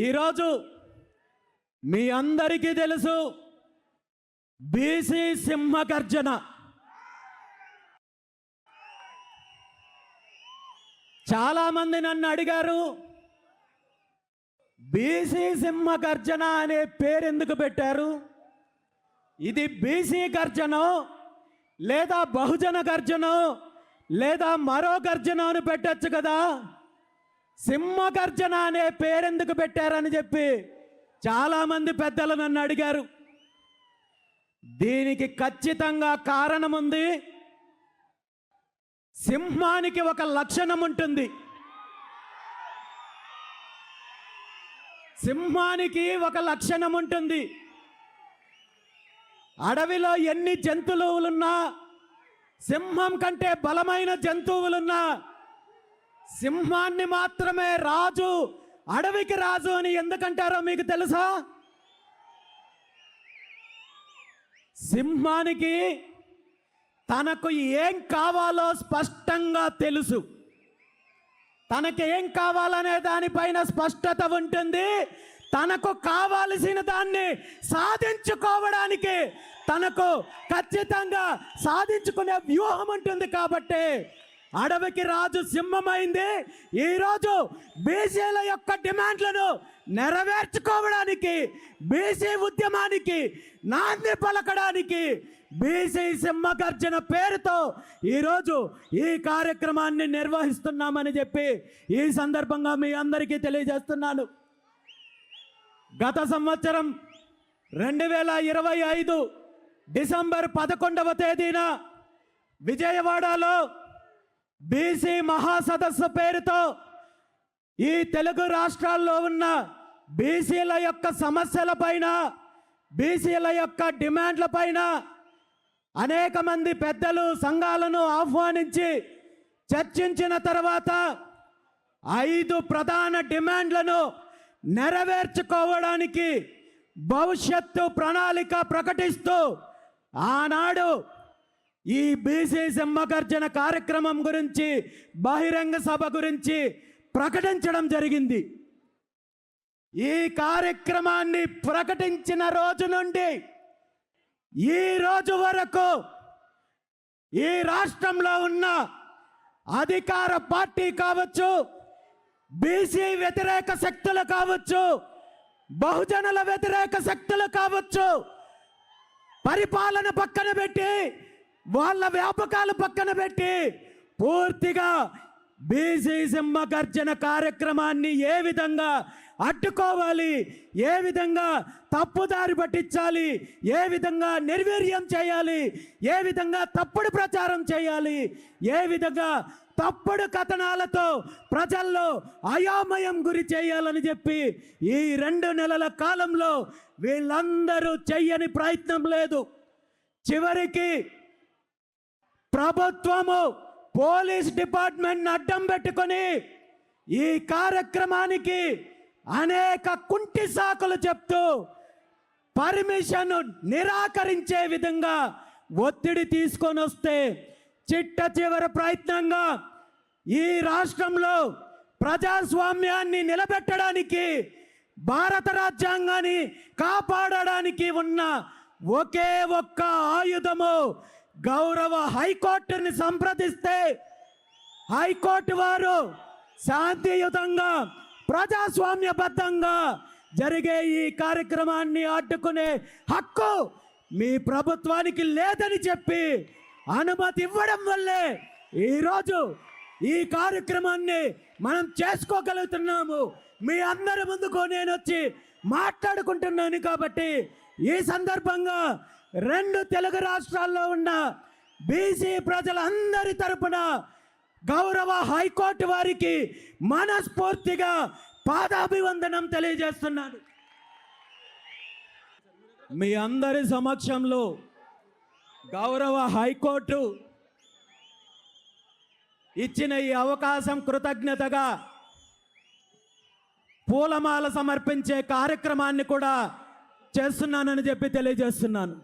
ఈరోజు మీ అందరికీ తెలుసు బీసీ సింహగర్జన. చాలామంది నన్ను అడిగారు, బీసీ సింహగర్జన అనే పేరు ఎందుకు పెట్టారు? ఇది బీసీ గర్జనో లేదా బహుజన గర్జనో లేదా మరో గర్జన అని పెట్టచ్చు కదా, సింహగర్జన అనే పేరెందుకు పెట్టారని చెప్పి చాలామంది పెద్దలు నన్ను అడిగారు. దీనికి ఖచ్చితంగా కారణం ఉంది. సింహానికి ఒక లక్షణం ఉంటుంది. సింహానికి ఒక లక్షణం ఉంటుంది. అడవిలో ఎన్ని జంతువులున్నా, సింహం కంటే బలమైన జంతువులున్నా, సింహాన్ని మాత్రమే రాజు, అడవికి రాజు అని ఎందుకంటారో మీకు తెలుసా? సింహానికి తనకు ఏం కావాలో స్పష్టంగా తెలుసు. తనకి ఏం కావాలనే దానిపైన స్పష్టత ఉంటుంది. తనకు కావాల్సిన దాన్ని సాధించుకోవడానికి తనకు ఖచ్చితంగా సాధించుకునే వ్యూహం ఉంటుంది. కాబట్టి అడవికి రాజు సింహమైంది. ఈరోజు బీసీల యొక్క డిమాండ్లను నెరవేర్చుకోవడానికి, బీసీ ఉద్యమానికి నాంది పలకడానికి బీసీ సింహగర్జన పేరుతో ఈరోజు ఈ కార్యక్రమాన్ని నిర్వహిస్తున్నామని చెప్పి ఈ సందర్భంగా మీ అందరికీ తెలియజేస్తున్నాను. గత సంవత్సరం 2025 డిసెంబర్ 11వ తేదీన విజయవాడలో బీసీ మహాసదస్సు పేరుతో ఈ తెలుగు రాష్ట్రాల్లో ఉన్న బీసీల యొక్క సమస్యల పైన, బీసీల యొక్క డిమాండ్ల పైన అనేక మంది పెద్దలు, సంఘాలను ఆహ్వానించి చర్చించిన తర్వాత 5 ప్రధాన డిమాండ్లను నెరవేర్చుకోవడానికి భవిష్యత్తు ప్రణాళిక ప్రకటిస్తూ ఆనాడు ఈ బీసీ సింహగర్జన కార్యక్రమం గురించి, బహిరంగ సభ గురించి ప్రకటించడం జరిగింది. ఈ కార్యక్రమాన్ని ప్రకటించిన రోజు నుండి ఈ రోజు వరకు ఈ రాష్ట్రంలో ఉన్న అధికార పార్టీ కావచ్చు, బీసీ వ్యతిరేక శక్తులు కావచ్చు, బహుజనుల వ్యతిరేక శక్తులు కావచ్చు, పరిపాలన పక్కన పెట్టి, వాళ్ళ వ్యాపకాలు పక్కన పెట్టి పూర్తిగా బీసీ సింహగర్జన కార్యక్రమాన్ని ఏ విధంగా అడ్డుకోవాలి, ఏ విధంగా తప్పుదారి పట్టించాలి, ఏ విధంగా నిర్వీర్యం చేయాలి, ఏ విధంగా తప్పుడు ప్రచారం చేయాలి, ఏ విధంగా తప్పుడు కథనాలతో ప్రజల్లో అయోమయం గురి చేయాలని చెప్పి ఈ 2 నెలల కాలంలో వీళ్ళందరూ చెయ్యని ప్రయత్నం లేదు. చివరికి ప్రభుత్వము, పోలీస్ డిపార్ట్మెంట్ అడ్డం పెట్టుకొని ఈ కార్యక్రమానికి అనేక కుంటి సాకులు చెప్తూ పర్మిషన్ నిరాకరించే విధంగా ఒత్తిడి తీసుకొని వస్తే చిట్ట చివరి ప్రయత్నంగా ఈ రాష్ట్రంలో ప్రజాస్వామ్యాన్ని నిలబెట్టడానికి, భారత రాజ్యాంగాన్ని కాపాడడానికి ఉన్న ఒకే ఒక్క ఆయుధము గౌరవ హైకోర్టుని సంప్రదిస్తే హైకోర్టు వారు శాంతియుతంగా, ప్రజాస్వామ్యబద్ధంగా జరిగే ఈ కార్యక్రమాన్ని అడ్డుకునే హక్కు మీ ప్రభుత్వానికి లేదని చెప్పి అనుమతి ఇవ్వడం వల్లే ఈరోజు ఈ కార్యక్రమాన్ని మనం చేసుకోగలుగుతున్నాము. మీ అందరి ముందుకు నేను వచ్చి మాట్లాడుకుంటున్నాను. కాబట్టి ఈ సందర్భంగా 2 తెలుగు రాష్ట్రాల్లో ఉన్న బీసీ ప్రజలందరి తరపున గౌరవ హైకోర్టు వారికి మనస్ఫూర్తిగా పాదాభివందనం తెలియజేస్తున్నాను. మీ అందరి సమక్షంలో గౌరవ హైకోర్టు ఇచ్చిన ఈ అవకాశం కృతజ్ఞతగా పూలమాల సమర్పించే కార్యక్రమాన్ని కూడా చేస్తున్నానని చెప్పి తెలియజేస్తున్నాను.